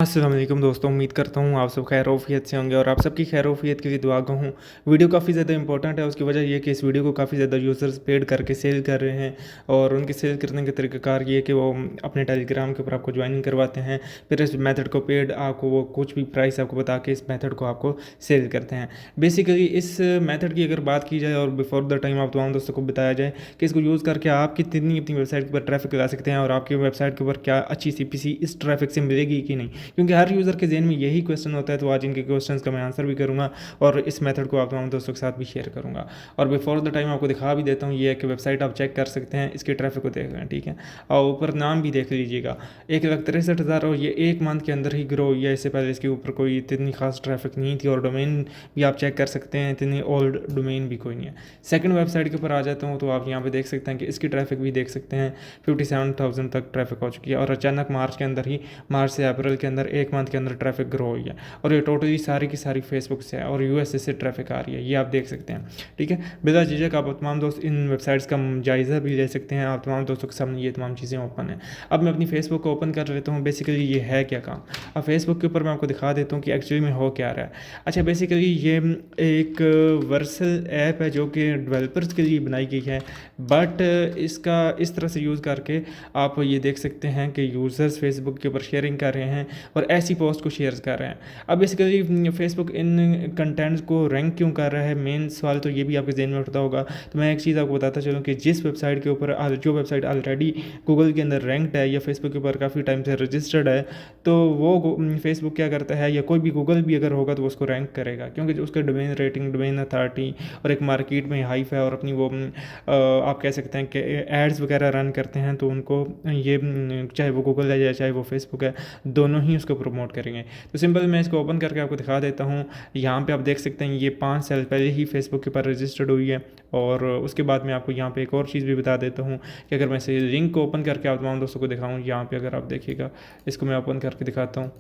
अस्सलाम वालेकुम दोस्तों, उम्मीद करता हूँ आप सब खैर-ओ-फ़ियत से होंगे और आप सबकी खैर-ओ-फ़ियत के लिए दुआ गो हूँ। वीडियो काफ़ी ज़्यादा इंपॉर्टेंट है, उसकी वजह ये है कि इस वीडियो को काफ़ी ज़्यादा यूज़र्स पेड करके सेल कर रहे हैं और उनके सेल करने का तरीक़ाकार ये है कि वो अपने टेलीग्राम के ऊपर आपको ज्वाइनिंग करवाते हैं। फिर इस मेथड को पेड आपको वो कुछ भी प्राइस आपको बता के इस मेथड को आपको सेल करते हैं। बेसिकली इस मेथड की अगर बात की जाए और बिफोर द टाइम आप तमाम दोस्तों को बताया जाए कि इसको यूज़ करके आप कितनी अपनी वेबसाइट के ऊपर ट्रैफ़िक ला सकते हैं और आपकी वेबसाइट के ऊपर क्या अच्छी सीपीसी इस ट्रैफ़िक से मिलेगी कि नहीं। क्योंकि हर यूज़र के ज़हन में यही क्वेश्चन होता है, तो आज इनके क्वेश्चंस का मैं आंसर भी करूँगा और इस मेथड को आप तमाम दोस्तों के साथ भी शेयर करूँगा। और बिफोर द टाइम आपको दिखा भी देता हूँ, ये है कि वेबसाइट आप चेक कर सकते हैं, इसके ट्रैफिक को देख लें, ठीक है। और ऊपर नाम भी देख लीजिएगा, 1,63,000 और ये एक मंथ के अंदर ही ग्रो हुई है। इससे पहले इसके ऊपर कोई इतनी खास ट्रैफिक नहीं थी और डोमेन भी आप चेक कर सकते हैं, इतनी ओल्ड डोमेन भी कोई नहीं है। सेकंड वेबसाइट के ऊपर आ जाता हूँ तो आप यहाँ पे देख सकते हैं कि इसकी ट्रैफिक भी देख सकते हैं, 57,000 तक ट्रैफिक हो चुकी है और अचानक मार्च से अप्रैल के अंदर एक मंथ के अंदर ट्रैफिक ग्रो हुई है और ये टोटली सारी की सारी फेसबुक से है और यूएसए से ट्रैफिक आ रही है, ये आप देख सकते हैं, ठीक है। बिला झिझक आप तमाम दोस्त इन वेबसाइट्स का जायज़ा भी ले सकते हैं। आप तमाम दोस्तों के सामने ये तमाम चीज़ें ओपन है। अब मैं अपनी फेसबुक को ओपन कर लेता हूँ। बेसिकली ये है क्या काम, अब फेसबुक के ऊपर मैं आपको दिखा देता हूँ कि एक्चुअली में हो क्या रहा है। अच्छा, बेसिकली ये एक वर्सल ऐप है जो कि डेवलपर्स के लिए बनाई गई है, बट इसका इस तरह से यूज़ करके आप ये देख सकते हैं कि यूज़र्स फेसबुक के ऊपर शेयरिंग कर रहे हैं और ऐसी पोस्ट को शेयर कर रहे हैं। अब बेसिकली फेसबुक इन कंटेंट्स को रैंक क्यों कर रहा है, मेन सवाल तो ये भी आपके ज़हन में उठता होगा। तो मैं एक चीज़ आपको बताता चलूँ कि जिस वेबसाइट के ऊपर जो वेबसाइट ऑलरेडी गूगल के अंदर रैंक्ड है या फेसबुक के ऊपर काफ़ी टाइम से रजिस्टर्ड है, तो वो फेसबुक क्या करता है या कोई भी गूगल भी अगर होगा तो उसको रैंक करेगा, क्योंकि जो उसका डोमेन रेटिंग, डोमेन अथॉरिटी और एक मार्केट में हाइप है और अपनी वो आप कह सकते हैं कि एड्स वगैरह रन करते हैं, तो उनको ये चाहे वो गूगल है या चाहे वो फेसबुक है, दोनों ही उसको प्रमोट करेंगे। तो सिंपल मैं इसको ओपन करके आपको दिखा देता हूँ। यहाँ पे आप देख सकते हैं ये 5 साल पहले ही फेसबुक के ऊपर रजिस्टर्ड हुई है और उसके बाद मैं आपको यहाँ पे एक और चीज़ भी बता देता हूँ कि अगर मैं इस लिंक को ओपन करके आप तमाम दोस्तों को दिखाऊँ, यहाँ पे अगर आप देखिएगा, इसको मैं ओपन करके दिखाता हूँ।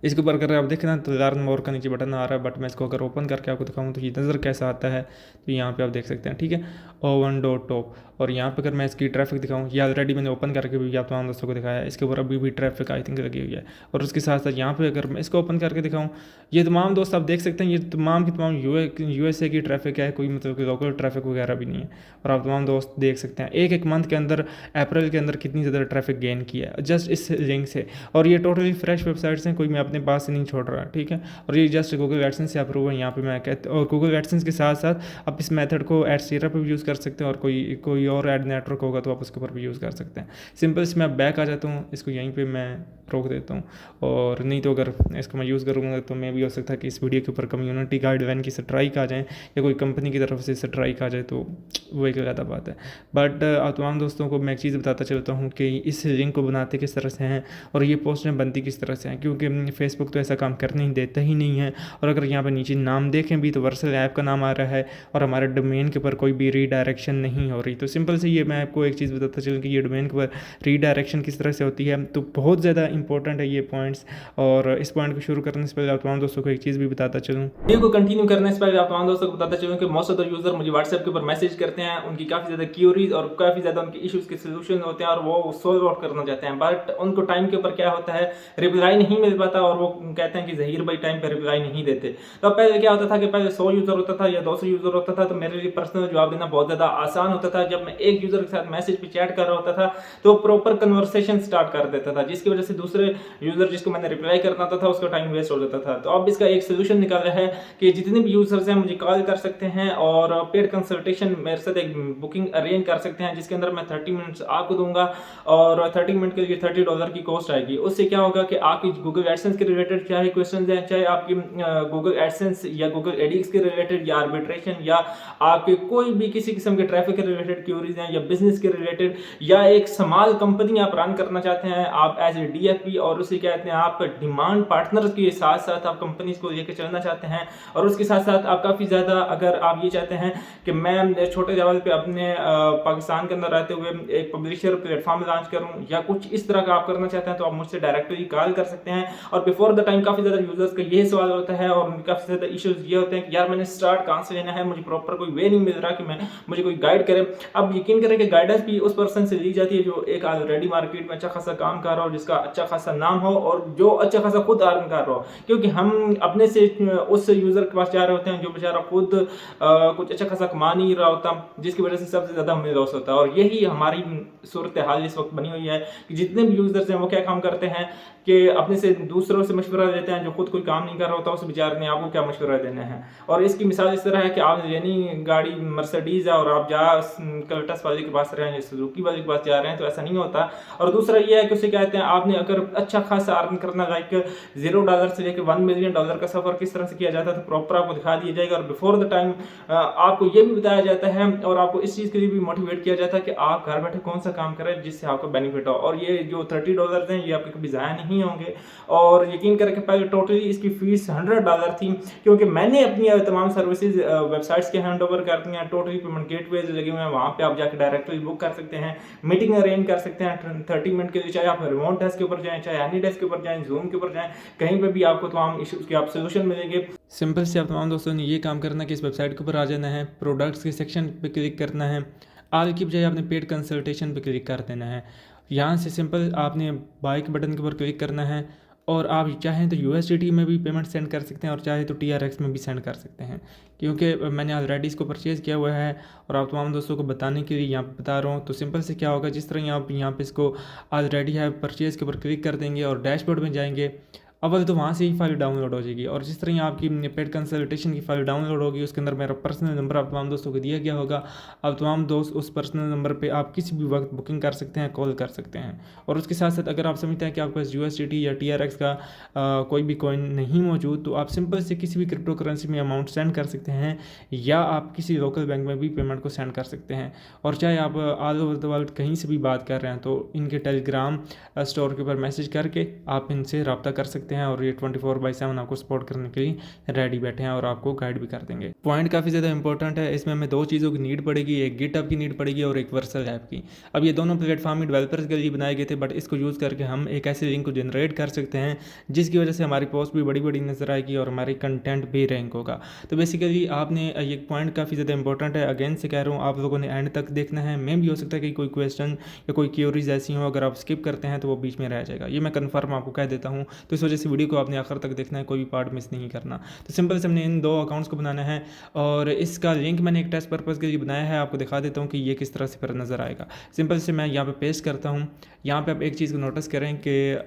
इसके ऊपर अगर आप देखें ना तो लर्न मोर का नीचे बटन आ रहा है, बट मैं इसको अगर ओपन करके आपको दिखाऊँ तो ये नज़र कैसा आता है, तो यहाँ पे आप देख सकते हैं, ठीक है, ओवन डॉट टॉप। और यहाँ पे अगर मैं इसकी ट्रैफिक दिखाऊँ, ये ऑलरेडी मैंने ओपन करके भी आप तमाम दोस्तों को दिखाया है, इसके ऊपर अभी भी ट्रैफिक आई थिंक लगी हुई है। और उसके साथ साथ यहाँ पे अगर मैं इसको ओपन करके दिखाऊँ, ये तमाम दोस्त आप देख सकते हैं, ये तमाम की तमाम यूएसए की ट्रैफिक है, कोई मतलब कि लोकल ट्रैफिक वगैरह भी नहीं है। और आप तमाम दोस्त देख सकते हैं एक मंथ के अंदर, अप्रैल के अंदर कितनी ज़्यादा ट्रैफिक गेन किया है जस्ट इस लिंक से। और ये टोटली फ्रेश वेबसाइट्स हैं, कोई मैं अपने पास से नहीं छोड़ रहा, ठीक है। और ये जस्ट गूगल एडसेंस से अप्रूव है, यहाँ पे मैं कहता, और गूगल एडसेंस के साथ साथ आप इस मेथड को एडस्टेरा पर भी यूज़ कर सकते हैं और कोई और एड नेटवर्क होगा तो आप उसके ऊपर भी यूज़ कर सकते हैं। सिंपल इसमें मैं बैक आ जाता हूँ, इसको यहीं पे मैं रोक देता हूँ। और नहीं तो अगर इसको मैं यूज़ करूँगा तो मैं भी हो सकता है कि इस वीडियो के ऊपर कम्युनिटी गाइडलाइन की स्ट्राइक आ जाए या कोई कंपनी की तरफ से स्ट्राइक आ जाए, तो वो एक ज़्यादा बात है। बट आप तमाम दोस्तों को मैं एक चीज़ बताता चलता हूँ कि इस लिंक को बनाते किस तरह से हैं और ये पोस्टें बनती किस तरह से हैं, क्योंकि फेसबुक तो ऐसा काम करने ही देता ही नहीं है। और अगर यहाँ पर नीचे नाम देखें भी तो वर्सल ऐप का नाम आ रहा है और हमारे डोमेन के ऊपर कोई भी रीडायरेक्शन नहीं हो रही। तो सिंपल से ये मैं आपको एक चीज़ बताता चलूँ कि ये डोमेन के ऊपर रीडायरेक्शन किस तरह से होती है, तो बहुत ज़्यादा इंपॉर्टेंट है ये पॉइंट्स। और इस पॉइंट को शुरू करने से पहले आप तमाम दोस्तों को एक चीज़ भी बताता चलूँ, वीडियो को कंटिन्यू करने से पहले आप तमाम दोस्तों को बताता चलूँ कि मोस्ट ऑफ द यूज़र मुझे व्हाट्सएप के ऊपर मैसेज करते हैं, उनकी काफ़ी ज़्यादा क्यूरीज और काफ़ी ज़्यादा उनके इश्यूज़ के सोल्यूशन होते हैं और वो सॉल्व आउट करना चाहते हैं, बट उनको टाइम के ऊपर क्या होता है, रिप्लाई नहीं मिल पाता और वो कहते हैं कि ज़हीर भाई टाइम पर रिप्लाई नहीं देते। तो पहले क्या होता था कि पहले 100 यूज़र होता था या 200 यूज़र होता था, तो मेरे लिए पर्सनल जवाब देना बहुत ज़्यादा आसान होता था। जब मैं एक यूज़र के साथ मैसेज पे चैट कर रहा होता था तो प्रॉपर कन्वर्सेशन स्टार्ट कर देता था, जिसकी वजह से दूसरे यूज़र जिसको मैंने रिप्लाई करना था उसका टाइम वेस्ट हो जाता था। तो अब इसका एक सोल्यूशन निकाला है कि जितने भी यूज़र्स हैं मुझे कॉल कर सकते हैं और पेड कंसल्टेशन मेरे साथ एक बुकिंग अरेंज कर सकते हैं, जिसके अंदर मैं 30 मिनट्स आपको दूंगा और 30 मिनट के लिए $30 की कॉस्ट आएगी। उससे क्या होगा कि आपकी गूगल एडसेंस के रिलेटेड चाहे क्वेश्चन हैं, चाहे आपकी गूगल एडसेंस या गूगल एडिक्स के रिलेटेड या आर्बिट्रेशन या आपके कोई भी किसी किस्म के ट्रैफिक के रिलेटेड क्यूरीज हैं या बिजनेस के रिलेटेड या एक स्मॉल कंपनी आप रन करना चाहते हैं, आप एज ए डीएफपी और उसे कहते हैं आप डिमांड पार्टनर्स के साथ साथ आप कंपनीज को लेकर चलना चाहते हैं और उसके साथ साथ आप काफ़ी ज़्यादा अगर आप ये चाहते हैं कि मैं छोटे लेवल पे अपने पाकिस्तान के अंदर रहते हुए एक पब्लिशर प्लेटफॉर्म लॉन्च करूं या कुछ इस तरह का आप करना चाहते हैं, तो आप मुझसे डायरेक्टली कॉल कर सकते हैं और बिफोर द टाइम काफ़ी ज़्यादा यूजर्स का यही सवाल होता है और काफ़ी ज़्यादा इश्यूज ये होते हैं कि यार मैंने स्टार्ट कहाँ से लेना है, मुझे प्रॉपर कोई वे नहीं मिल रहा कि मैं मुझे कोई गाइड करे। अब यकीन करें कि गाइडेंस भी उस पर्सन से ली जाती है जो एक ऑलरेडी मार्केट में अच्छा खासा काम कर रहा हो, जिसका अच्छा खासा नाम हो और जो अच्छा खासा खुद अर्न कर रहा हो। क्योंकि हम अपने से उस यूज़र के पास जा रहे होते हैं जो बेचारा खुद कुछ अच्छा खासा कमा नहीं रहा होता, जिसकी वजह से सबसे ज़्यादा हमें लॉस होता है। और यही हमारी सूरत हाल इस वक्त बनी हुई है कि जितने भी यूज़र्स हैं वो क्या काम करते हैं कि अपने से दूसरों से मशवरा लेते हैं, जो खुद कोई काम नहीं कर रहा होता उस बेचारे ने आपको क्या मशवरा देना है। और इसकी मिसाल इस तरह है कि आप लेनी गाड़ी मर्सिडीज़ है और आप जा कलटस वाले के पास रहे हैं, सुजुकी वाले के पास जा रहे हैं, तो ऐसा नहीं होता। और दूसरा ये है कि उसे कहते हैं आपने अगर अच्छा खासा अर्न करना, लाइक $0 से लेकर $1 मिलियन का सफर किस तरह से किया जाता है, तो प्रॉपर आपको दिखा दिया जाएगा। और बिफोर द टाइम आपको ये भी बताया जाता है और आपको इस चीज़ के लिए भी मोटिवेट किया जाता है कि आप घर बैठे कौन सा काम करें जिससे आपको बेनिफिट हो। और ये जो $30 हैं ये आपके कभी ज़ाया नहीं होंगे। और यकीन करें कि पहले टोटली इसकी फीस $100 थी, क्योंकि मैंने अपनी तमाम सर्विसेज वेबसाइट्स के हैंड ओवर कर दी हैं। टोटली पेमेंट गेटवेज लगे हुए हैं, वहाँ पे आप जाकर डायरेक्टली बुक कर सकते हैं, मीटिंग अरेंज कर सकते हैं 30 मिनट के लिए, चाहे आप रिमोट डेस्क के ऊपर जाएं, चाहे एनी डेस्क के ऊपर जाएं, जूम के ऊपर जाएं, कहीं पे भी आपको तमाम इश्यूज़ के आप सोल्यूशन मिलेंगे। सिंपल से आप तमाम दोस्तों ने ये काम करना है कि इस वेबसाइट के ऊपर आ जाना है, प्रोडक्ट्स के सेक्शन पे क्लिक करना है, आगे की बजाय आपने पेड कंसल्टेशन पे क्लिक कर देना है। यहाँ से सिंपल आपने बाय के बटन के ऊपर क्लिक करना है और आप चाहें तो USDT में भी पेमेंट सेंड कर सकते हैं और चाहे तो TRX में भी सेंड कर सकते हैं, क्योंकि मैंने ऑलरेडी इसको परचेज़ किया हुआ है और आप तमाम दोस्तों को बताने के लिए यहाँ पे बता रहा हूँ। तो सिंपल से क्या होगा, जिस तरह आप यहाँ पे इसको ऑलरेडी है परचेज़ के ऊपर क्लिक कर देंगे और डैशबोर्ड में जाएंगे, अव्वल तो वहाँ से ही फाइल डाउनलोड हो जाएगी। और जिस तरह आपकी पेड कंसल्टेशन की फाइल डाउनलोड होगी, उसके अंदर मेरा पर्सनल नंबर आप तमाम दोस्तों को दिया गया होगा। अब तमाम दोस्त उस पर्सनल नंबर पे आप किसी भी वक्त बुकिंग कर सकते हैं, कॉल कर सकते हैं। और उसके साथ साथ अगर आप समझते हैं कि आपके पास USDT या TRX का कोई भी कॉइन नहीं मौजूद, तो आप सिंपल से किसी भी क्रिप्टो करेंसी में अमाउंट सेंड कर सकते हैं या आप किसी लोकल बैंक में भी पेमेंट को सेंड कर सकते हैं। और चाहे आप ऑल ओवर द वर्ल्ड कहीं से भी बात कर रहे हैं, तो इनके टेलीग्राम स्टोर के ऊपर मैसेज करके आप इनसे रब्ता कर सकते हैं और ये 24/7 आपको सपोर्ट करने के लिए रेडी बैठे हैं और आपको गाइड भी कर देंगे। पॉइंट काफ़ी ज़्यादा इंपॉर्टेंट है, इसमें हमें 2 चीज़ों की नीड पड़ेगी, एक गिटहब की नीड पड़ेगी और एक वर्सल ऐप की। अब ये दोनों प्लेटफॉर्म ही डेवलपर्स के लिए बनाए गए थे, बट इसको यूज़ करके हम एक ऐसे लिंक को जनरेट कर सकते हैं जिसकी वजह से हमारी पोस्ट भी बड़ी बड़ी नजर आएगी और हमारी कंटेंट भी रैंक होगा। तो बेसिकली आपने ये पॉइंट काफ़ी ज़्यादा इंपॉर्टेंट है, अगेन से कह रहा हूँ, आप लोगों ने एंड तक देखना है। मैं भी हो सकता है कि कोई क्वेश्चन या कोई क्यूरीज ऐसी हो, अगर आप स्किप करते हैं तो वो बीच में रह जाएगा, ये मैं कन्फर्म आपको कह देता हूँ। तो इस वजह से वीडियो को आपने आखिर तक देखना है, कोई भी पार्ट मिस नहीं करना। तो सिंपल से हमने इन 2 अकाउंट्स को बनाना है और इसका लिंक मैंने एक टेस्ट पर्पज़ के लिए बनाया है, आपको दिखा देता हूँ कि ये किस तरह से फिर नज़र आएगा। सिंपल से मैं यहाँ पे पेस्ट करता हूँ। यहाँ पे आप एक चीज़ को नोटिस करें कि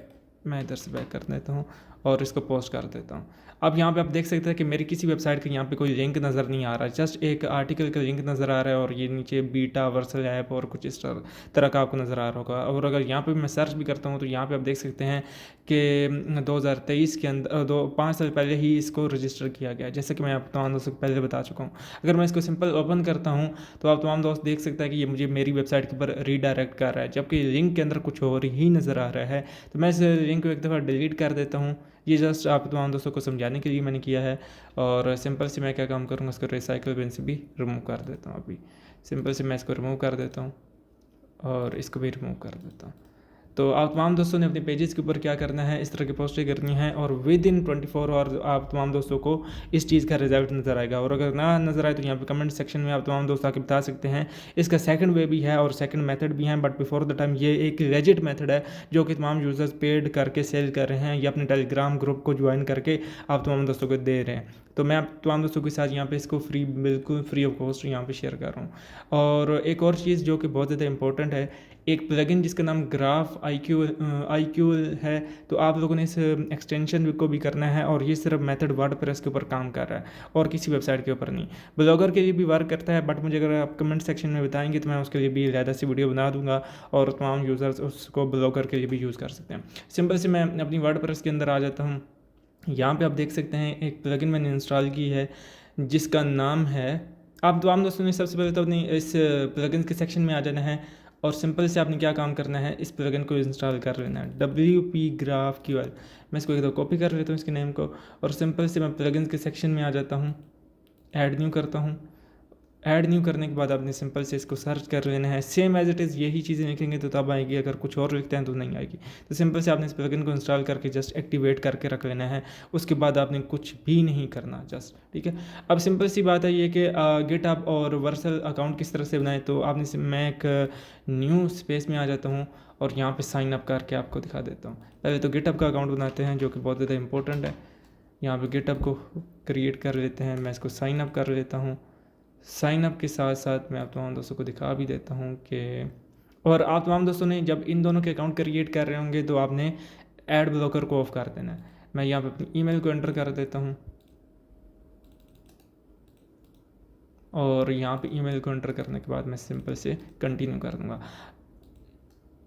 मैं इधर से बैक कर देता हूँ और इसको पोस्ट कर देता हूँ। अब यहाँ पे आप देख सकते हैं कि मेरी किसी वेबसाइट का यहाँ पे कोई लिंक नज़र नहीं आ रहा है, जस्ट एक आर्टिकल का लिंक नज़र आ रहा है और ये नीचे बीटा वर्सल ऐप और कुछ इस तरह का आपको नज़र आ रहा होगा। और अगर यहाँ पे मैं सर्च भी करता हूँ तो यहाँ पे आप देख सकते हैं कि 2023 के अंदर 5 साल पहले ही इसको रजिस्टर किया गया, जैसे कि मैं आप तमाम दोस्तों को पहले बता चुका हूँ। अगर मैं इसको सिंपल ओपन करता हूँ तो आप तमाम दोस्त देख सकते हैं कि ये मुझे मेरी वेबसाइट के ऊपर रीडायरेक्ट कर रहा है, जबकि लिंक के अंदर कुछ और ही नज़र आ रहा है। तो मैं इस लिंक को एक दफ़ा डिलीट कर देता हूँ। ये जस्ट आप तमाम दोस्तों को समझाने के लिए मैंने किया है। और सिंपल से मैं क्या काम करूँगा, इसको रिसाइकल बिन से भी रिमूव कर देता हूँ। अभी सिंपल से मैं इसको रिमूव कर देता हूँ और इसको भी रिमूव कर देता हूँ। तो आप तमाम दोस्तों ने अपने पेजेस के ऊपर क्या करना है, इस तरह की पोस्टें करनी है और विद इन 24 आवर आप तमाम दोस्तों को इस चीज़ का रिजल्ट नज़र आएगा। और अगर ना नज़र आए तो यहाँ पे कमेंट सेक्शन में आप तमाम दोस्त आके बता सकते हैं। इसका सेकंड वे भी है और सेकंड मेथड भी है, बट बिफोर द टाइम ये एक लेजिट मेथड है जो कि तमाम यूज़र्स पेड करके सेल कर रहे हैं या अपने टेलीग्राम ग्रुप को ज्वाइन करके आप तमाम दोस्तों को दे रहे हैं। तो मैं आप तमाम दोस्तों के साथ यहाँ पे इसको बिल्कुल फ्री ऑफ कॉस्ट यहाँ पे शेयर कर रहा हूँ। और एक और चीज़ जो कि बहुत ज़्यादा इंपॉर्टेंट है, एक प्लगइन जिसका नाम ग्राफ IQ है, तो आप लोगों ने इस एक्सटेंशन को भी करना है और ये सिर्फ मेथड वर्डप्रेस के ऊपर काम कर रहा है और किसी वेबसाइट के ऊपर नहीं। ब्लॉगर के लिए भी वर्क करता है, बट मुझे अगर आप कमेंट सेक्शन में बताएंगे तो मैं उसके लिए भी ज़्यादा सी वीडियो बना दूंगा और तमाम यूज़र्स उसको ब्लॉगर के लिए भी यूज़ कर सकते हैं। सिंपल से मैं अपनी वर्डप्रेस के अंदर आ जाता हूँ। यहाँ पे आप देख सकते हैं एक प्लगइन मैंने इंस्टॉल की है जिसका नाम है, आप तमाम दोस्तों ने सबसे पहले तो अपनी इस प्लगइन के सेक्शन में आ जाना है और सिंपल से आपने क्या काम करना है, इस प्लगइन को इंस्टॉल कर लेना है, WP GraphQL। मैं इसको एक दो कॉपी कर लेता हूँ इसके नेम को और सिंपल से मैं प्लगइन्स के सेक्शन में आ जाता हूँ, ऐड न्यू करता हूँ। ऐड न्यू करने के बाद आपने सिंपल से इसको सर्च कर लेना है, सेम एज इट इज़ यही चीज़ें लिखेंगे तो तब आएगी, अगर कुछ और लिखते हैं तो नहीं आएगी। तो सिंपल से आपने इस प्लगइन को इंस्टॉल करके जस्ट एक्टिवेट करके रख लेना है, उसके बाद आपने कुछ भी नहीं करना जस्ट, ठीक है। अब सिंपल सी बात है ये कि गिटहब और वर्सल अकाउंट किस तरह से बनाएं, तो आपने मैं एक न्यू स्पेस में आ जाता हूँ और यहाँ पे साइन अप करके आपको दिखा देता हूँ। पहले तो गिटहब का अकाउंट बनाते हैं जो कि बहुत ज़्यादा इंपॉर्टेंट है। यहाँ पे गिटहब को क्रिएट कर लेते हैं, मैं इसको साइन अप कर लेता हूँ। साइन अप के साथ साथ मैं आप तमाम दोस्तों को दिखा भी देता हूँ कि, और आप तमाम दोस्तों ने जब इन दोनों के अकाउंट क्रिएट कर रहे होंगे तो आपने ऐड ब्लॉकर को ऑफ कर देना है। मैं यहाँ पे अपनी ईमेल को एंटर कर देता हूँ और यहाँ पे ईमेल को एंटर करने के बाद मैं सिंपल से कंटिन्यू कर दूँगा।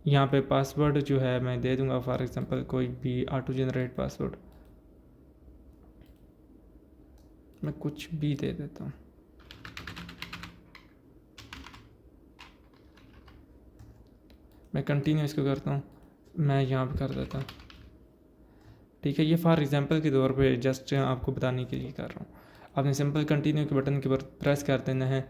यहाँ पे पासवर्ड जो है मैं दे दूँगा, फॉर एग्जांपल कोई भी ऑटो जनरेट पासवर्ड मैं कुछ भी दे देता हूँ। मैं कंटिन्यू इसको करता हूँ, मैं यहाँ पे कर देता हूँ, ठीक है। ये फॉर एग्जांपल के तौर पे जस्ट आपको बताने के लिए कर रहा हूँ। आपने सिंपल कंटिन्यू के बटन के ऊपर प्रेस कर देना है।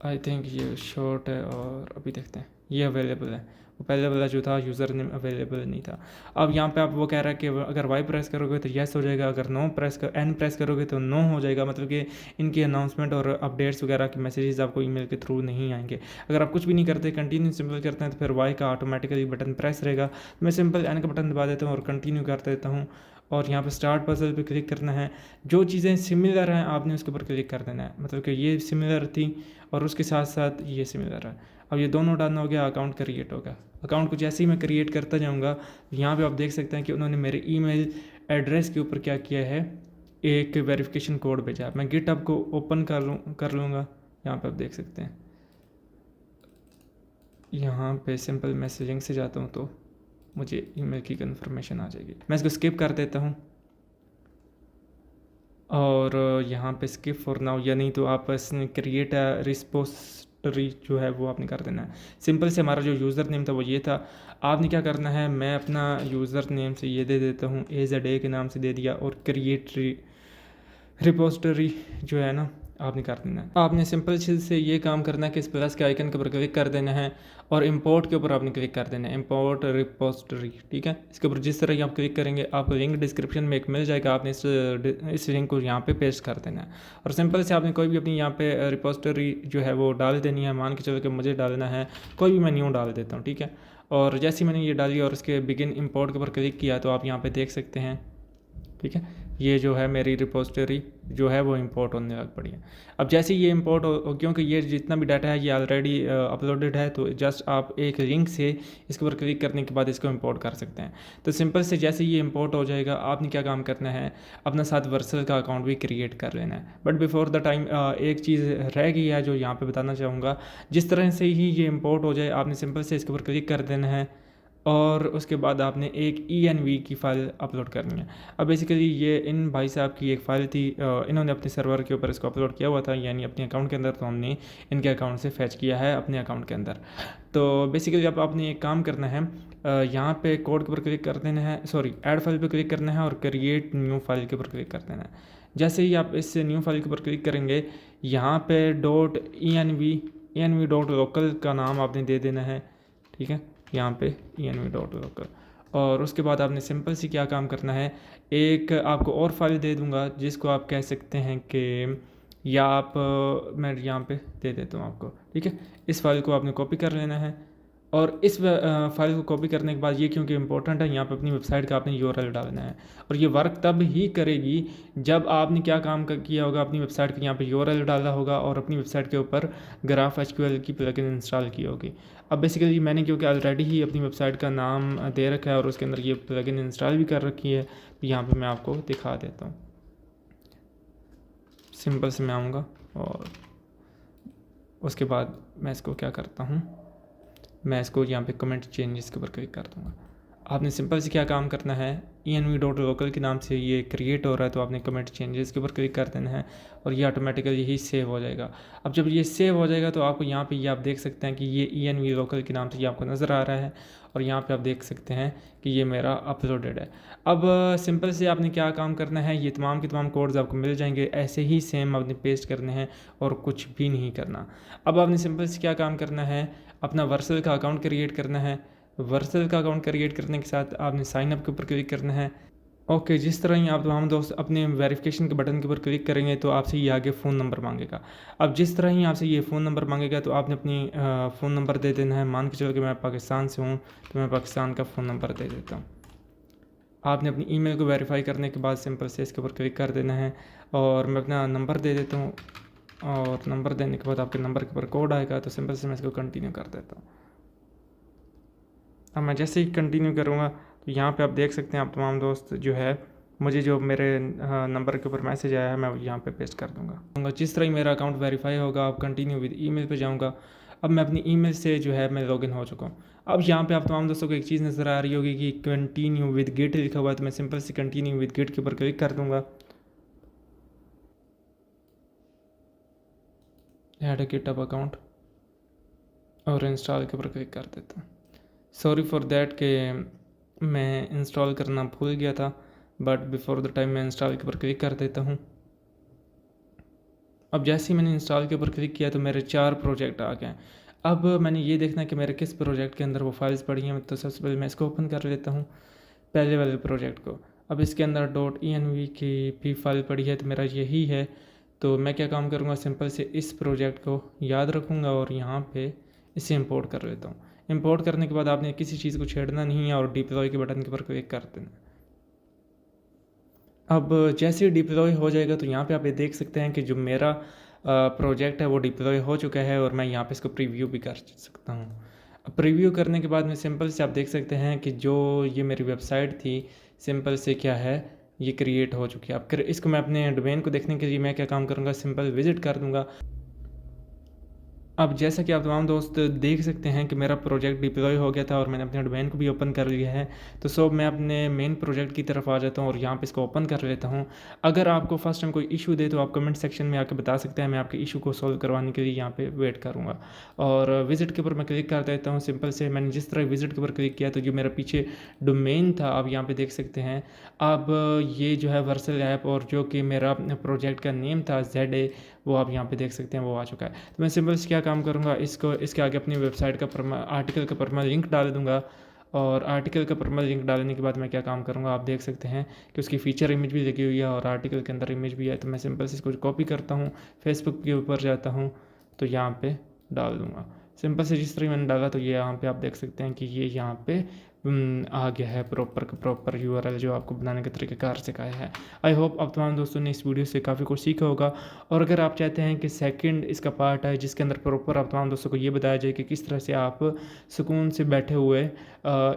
आई थिंक ये शॉर्ट है और अभी देखते हैं ये अवेलेबल है, वो पहले वाला जो था यूज़र नेम अवेलेबल नहीं था। अब यहाँ पे आप वो कह रहा है कि अगर वाई प्रेस करोगे तो येस हो जाएगा, अगर नो एन प्रेस करोगे तो नो हो जाएगा, मतलब कि इनकी अनाउंसमेंट और अपडेट्स वगैरह के मैसेजेस आपको ईमेल के थ्रू नहीं आएंगे। अगर आप कुछ भी नहीं करते, कंटिन्यू सिंपल करते हैं, तो फिर वाई का ऑटोमेटिकली बटन प्रेस रहेगा। मैं सिंपल एन का बटन दबा देता हूँ और कंटिन्यू कर देता हूँ और यहाँ पे स्टार्ट पजल पे क्लिक करना है। जो चीज़ें सिमिलर हैं आपने उसके ऊपर क्लिक कर देना है, मतलब कि ये सिमिलर थी और उसके साथ साथ ये सिमिलर है। अब ये दोनों डन हो गया, अकाउंट क्रिएट होगा। अकाउंट को जैसे ही मैं क्रिएट करता जाऊँगा, यहाँ पे आप देख सकते हैं कि उन्होंने मेरे ईमेल एड्रेस के ऊपर क्या किया है, एक वेरिफिकेशन कोड भेजा। मैं गिटहब को ओपन कर लूँगा, यहाँ पे आप देख सकते हैं। यहाँ पे सिंपल मैसेजिंग से जाता हूँ तो मुझे ईमेल की कन्फर्मेशन आ जाएगी। मैं इसको स्किप कर देता हूँ और यहाँ पे स्किप फॉर नाउ, या नहीं तो आप क्रिएट रिस्पोस्टरी जो है वो आपने कर देना है। सिंपल से हमारा जो यूज़र नेम था वो ये था। आपने क्या करना है, मैं अपना यूज़र नेम से ये दे देता हूँ, AZA के नाम से दे दिया, और क्रिएट रिपोस्टरी जो है ना आपने कर देना है। आपने सिंपल से ये काम करना है कि इस प्लस के आइकन के ऊपर क्लिक कर देना है और इंपोर्ट के ऊपर आपने क्लिक कर देना है, इंपोर्ट रिपोस्टरी, ठीक है। इसके ऊपर जिस तरह ही आप क्लिक करेंगे आपको लिंक डिस्क्रिप्शन में एक मिल जाएगा, आपने इस लिंक को यहाँ पे पेस्ट कर देना है और सिंपल से आपने कोई भी अपनी यहाँ पे रिपोस्टरी जो है वो डाल देनी है। मान के चलो कि मुझे डालना है कोई भी, मैं न्यू डाल देता हूँ, ठीक है। और जैसे ही मैंने ये डाली और उसके बिगिन इंपोर्ट के ऊपर क्लिक किया तो आप यहाँ पर देख सकते हैं, ठीक है, ये जो है मेरी रिपोजिटरी जो है वो इंपोर्ट होने लग पड़ी है। अब जैसे ये इंपोर्ट हो, क्योंकि ये जितना भी डाटा है ये ऑलरेडी अपलोडेड है, तो जस्ट आप एक लिंक से इसके ऊपर क्लिक करने के बाद इसको इंपोर्ट कर सकते हैं। तो सिंपल से जैसे ये इंपोर्ट हो जाएगा, आपने क्या काम करना है, अपना साथ वर्सल का अकाउंट भी क्रिएट कर लेना है। बट बिफोर द टाइम एक चीज़ रह गई है जो यहाँ पर बताना चाहूँगा। जिस तरह से ही ये इंपोर्ट हो जाए, आपने सिंपल से इसके ऊपर क्लिक कर देना है और उसके बाद आपने एक ENV की फ़ाइल अपलोड करनी है। अब बेसिकली ये इन भाई साहब की एक फ़ाइल थी, इन्होंने अपने सर्वर के ऊपर इसको अपलोड किया हुआ था, यानी अपने अकाउंट के अंदर, तो हमने इनके अकाउंट से फैच किया है अपने अकाउंट के अंदर। तो बेसिकली अब आपने एक काम करना है, यहाँ पे कोड के ऊपर क्लिक कर देना है, सॉरी ऐड फाइल पर क्लिक करना है और क्रिएट न्यू फाइल के ऊपर क्लिक कर देना है। जैसे ही आप इस न्यू फाइल के ऊपर क्लिक करेंगे, यहाँ पर .env.local का नाम आपने दे देना है, ठीक है, यहाँ पे env.local। और उसके बाद आपने सिंपल सी क्या काम करना है, एक आपको और फाइल दे दूंगा जिसको आप कह सकते हैं कि, या आप मैं यहाँ पे दे देता हूँ आपको, ठीक है। इस फाइल को आपने कॉपी कर लेना है और इस फाइल को कॉपी करने के बाद ये क्योंकि इंपॉर्टेंट है, यहाँ पे अपनी वेबसाइट का आपने URL डालना है और ये वर्क तब ही करेगी जब आपने क्या काम किया होगा, अपनी वेबसाइट के यहाँ पे URL डाला होगा और अपनी वेबसाइट के ऊपर GraphQL की प्लगइन इंस्टॉल की होगी। अब बेसिकली मैंने क्योंकि ऑलरेडी ही अपनी वेबसाइट का नाम दे रखा है और उसके अंदर ये प्लगइन इंस्टॉल भी कर रखी है, तो यहाँ पर मैं आपको दिखा देता हूँ। सिंपल से मैं आऊँगा और उसके बाद मैं इसको क्या करता हूँ, मैं इसको यहाँ पे कमेंट चेंजेस के ऊपर क्लिक कर दूँगा। आपने सिंपल से क्या काम करना है, env.local के नाम से ये क्रिएट हो रहा है, तो आपने कमेंट चेंजेस के ऊपर क्लिक कर देना है और ये ऑटोमेटिकली यही सेव हो जाएगा। अब जब ये सेव हो जाएगा तो आपको यहाँ पे ये आप देख सकते हैं कि ये env.local के नाम से ये आपको नज़र आ रहा है और यहाँ पे आप देख सकते हैं कि ये मेरा अपलोडेड है। अब सिंपल से आपने क्या काम करना है, ये तमाम के तमाम कोड्स आपको मिल जाएंगे, ऐसे ही सेम आपने पेस्ट करने हैं और कुछ भी नहीं करना। अब आपने सिंपल से क्या काम करना है, अपना वर्सल का अकाउंट क्रिएट करना है। वर्सल का अकाउंट क्रिएट करने के साथ आपने साइन अप के ऊपर क्लिक करना है। ओके, जिस तरह ही आप तमाम दोस्त अपने वेरिफिकेशन के बटन के ऊपर क्लिक करेंगे तो आपसे ये आगे फ़ोन नंबर मांगेगा। अब जिस तरह ही आपसे ये फ़ोन नंबर मांगेगा तो आपने अपनी फ़ोन नंबर दे देना है। मान के चलो कि मैं पाकिस्तान से हूँ तो मैं पाकिस्तान का फ़ोन नंबर दे देता हूँ। आपने अपनी ईमेल को वेरीफाई करने के बाद सिंपल से इसके ऊपर क्लिक कर देना है और मैं अपना नंबर दे देता हूँ और नंबर देने के बाद आपके नंबर के ऊपर कोड आएगा, तो सिंपल से मैं इसको कंटिन्यू कर देता हूँ। अब मैं जैसे ही कंटिन्यू करूँगा तो यहाँ पे आप देख सकते हैं आप तमाम दोस्त जो है मुझे जो मेरे नंबर के ऊपर मैसेज आया है मैं यहाँ पे पेस्ट कर दूँगा। जिस तरह ही मेरा अकाउंट वेरीफाई होगा, आप कंटिन्यू विद ईमेल पे जाऊँगा। अब मैं अपनी ईमेल से जो है मैं लॉगिन हो चुका हूँ। अब यहाँ पे आप तमाम दोस्तों को एक चीज़ नज़र आ रही होगी कि कंटिन्यू विद गिट लिखा हुआ है, तो मैं सिंपल से कंटिन्यू विद गिट के ऊपर क्लिक कर दूँगा। ऐड अ गिटहब अकाउंट और इंस्टॉल के ऊपर क्लिक कर देता हूँ। सॉरी फॉर दैट कि मैं इंस्टॉल करना भूल गया था, बट बिफोर द टाइम मैं इंस्टॉल के ऊपर क्लिक कर देता हूँ। अब जैसे ही मैंने इंस्टॉल के ऊपर क्लिक किया तो मेरे 4 प्रोजेक्ट आ गए। अब मैंने ये देखना है कि मेरे किस प्रोजेक्ट के अंदर वो फाइल्स पड़ी हैं, तो सबसे पहले मैं इसको ओपन कर लेता हूँ, पहले वाले प्रोजेक्ट को। अब इसके अंदर .env की भी फाइल पड़ी है, तो मेरा यही है। तो मैं क्या काम करूँगा, सिंपल से इस प्रोजेक्ट को याद रखूँगा और यहाँ पे इसे इंपोर्ट कर लेता हूँ। इंपोर्ट करने के बाद आपने किसी चीज़ को छेड़ना नहीं है और डिप्लॉय के बटन के ऊपर क्लिक कर देना। अब जैसे ही डिप्लॉय हो जाएगा तो यहाँ पे आप ये देख सकते हैं कि जो मेरा प्रोजेक्ट है वो डिप्लॉय हो चुका है और मैं यहाँ पे इसको प्रीव्यू भी कर सकता हूँ। अब प्रीव्यू करने के बाद में सिंपल से आप देख सकते हैं कि जो ये मेरी वेबसाइट थी सिंपल से क्या है ये क्रिएट हो चुकी है। अब इसको मैं अपने डोमेन को देखने के लिए मैं क्या काम करूँगा, सिंपल विजिट कर दूँगा। अब जैसा कि आप तमाम दोस्त देख सकते हैं कि मेरा प्रोजेक्ट डिप्लॉय हो गया था और मैंने अपने डोमेन को भी ओपन कर लिया है। तो सो मैं अपने मेन प्रोजेक्ट की तरफ आ जाता हूँ और यहाँ पे इसको ओपन कर लेता हूँ। अगर आपको फर्स्ट टाइम कोई इशू दे तो आप कमेंट सेक्शन में आके बता सकते हैं, मैं आपके इशू को सॉल्व करवाने के लिए यहाँ पे वेट करूँगा। और विजिट के ऊपर मैं क्लिक कर देता हूँ। सिंपल से मैंने जिस तरह विजिट के ऊपर क्लिक किया तो जो मेरा पीछे डोमेन था आप यहाँ पर देख सकते हैं। अब ये जो है वर्सल ऐप और जो कि मेरा प्रोजेक्ट का नेम था ZA, वो आप यहाँ पे देख सकते हैं वो आ चुका है। तो मैं सिंपल से क्या काम करूँगा, इसको इसके आगे अपनी वेबसाइट का आर्टिकल का परमा लिंक डाल दूँगा और आर्टिकल का परमा लिंक डालने के बाद मैं क्या काम करूँगा, आप देख सकते हैं कि उसकी फ़ीचर इमेज भी लगी हुई है और आर्टिकल के अंदर इमेज भी है। तो मैं सिंपल से इसको कॉपी करता हूँ, फेसबुक के ऊपर जाता हूँ तो यहाँ पर डाल दूँगा। सिंपल से जिस तरह मैंने डाला तो ये यहाँ पे आप देख सकते हैं कि ये यहाँ पे आ गया है प्रॉपर URL जो आपको बनाने के तरीक़ेकार सिखाया है। आई होप आप तमाम दोस्तों ने इस वीडियो से काफ़ी कुछ सीखा होगा। और अगर आप चाहते हैं कि सेकंड इसका पार्ट है जिसके अंदर प्रॉपर आप तमाम दोस्तों को ये बताया जाए कि किस तरह से आप सुकून से बैठे हुए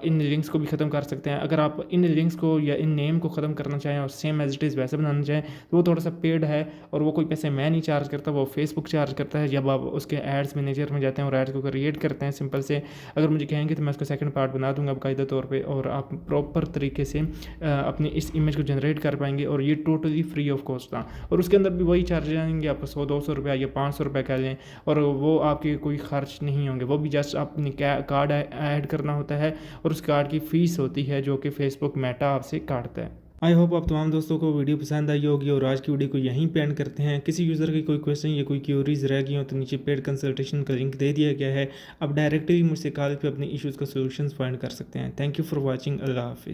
इन लिंक्स को भी ख़त्म कर सकते हैं। अगर आप इन लिंक्स को या इन नेम को ख़त्म करना चाहें और सेम एज इट इज़ वैसे बनाना चाहें तो वो थोड़ा सा पेड है और वो कोई पैसे मैं नहीं चार्ज करता, वो फेसबुक चार्ज करता है। जब आप उसके एड्स मैनेजर में जाते हैं और एड्स को क्रिएट करते हैं, सिंपल से अगर मुझे कहेंगे तो मैं उसका सेकंड पार्ट बना दूंगा बाकायदा तौर पे और आप प्रॉपर तरीके से अपनी इस इमेज को जनरेट कर पाएंगे। और ये टोटली फ्री ऑफ कॉस्ट था और उसके अंदर भी वही चार्ज आएंगे, आप 100-200 रुपया या 500 रुपये कह लें और वो आपके कोई खर्च नहीं होंगे। वो भी जस्ट अपनी कार्ड ऐड करना होता है और उस कार्ड की फ़ीस होती है जो कि फेसबुक मेटा आपसे काटता है। आई होप आप तमाम दोस्तों को वीडियो पसंद आई होगी और आज की वीडियो को यहीं पे एंड करते हैं। किसी यूज़र की कोई क्वेश्चन या कोई क्यूरीज रह गई हो तो नीचे पेड कंसल्टेशन का लिंक दे दिया गया है, आप डायरेक्टली मुझसे कॉल पे अपने इश्यूज़ का सॉल्यूशंस फाइंड कर सकते हैं। Thank you for watching. अल्लाह हाफिज़।